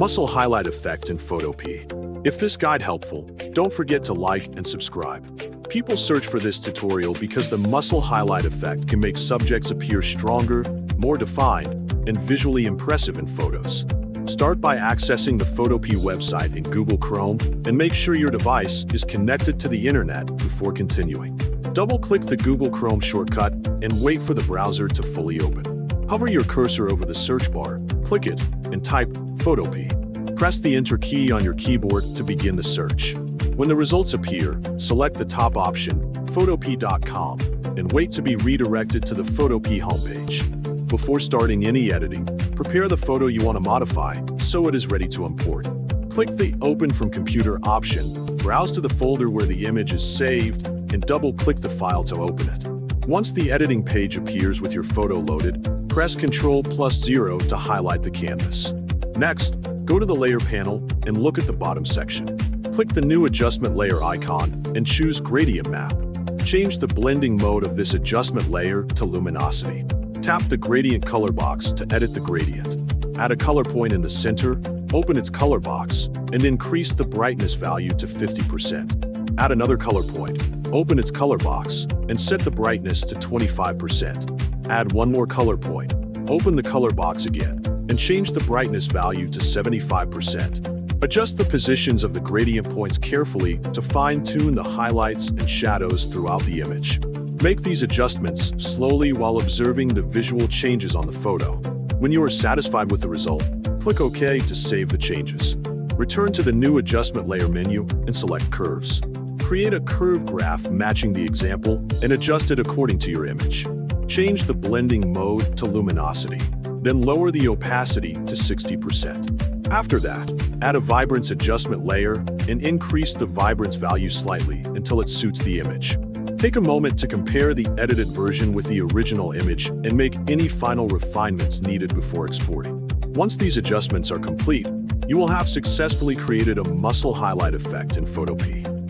Muscle highlight effect in Photopea. If this guide helpful, don't forget to like and subscribe. People search for this tutorial because the muscle highlight effect can make subjects appear stronger, more defined, and visually impressive in photos. Start by accessing the Photopea website in Google Chrome and make sure your device is connected to the internet before continuing. Double-click the Google Chrome shortcut and wait for the browser to fully open. Hover your cursor over the search bar, click it, and type Photopea. Press the Enter key on your keyboard to begin the search. When the results appear, select the top option, 𝗟𝗹𝗞𝗘, and wait to be redirected to the Photopea homepage. Before starting any editing, prepare the photo you want to modify so it is ready to import. Click the Open from Computer option, browse to the folder where the image is saved, and double-click the file to open it. Once the editing page appears with your photo loaded, press Ctrl+0 to highlight the canvas. Next, go to the Layer panel and look at the bottom section. Click the new adjustment layer icon and choose Gradient Map. Change the blending mode of this adjustment layer to luminosity. Tap the gradient color box to edit the gradient. Add a color point in the center, open its color box, and increase the brightness value to 50%. Add another color point, open its color box, and set the brightness to 25%. Add one more color point, open the color box again, and change the brightness value to 75%. Adjust the positions of the gradient points carefully to fine-tune the highlights and shadows throughout the image. Make these adjustments slowly while observing the visual changes on the photo. When you are satisfied with the result, click OK to save the changes. Return to the new adjustment layer menu and select Curves. Create a curve graph matching the example and adjust it according to your image. Change the blending mode to luminosity, then lower the opacity to 60%. After that, add a vibrance adjustment layer and increase the vibrance value slightly until it suits the image. Take a moment to compare the edited version with the original image and make any final refinements needed before exporting. Once these adjustments are complete, you will have successfully created a muscle highlight effect in Photopea.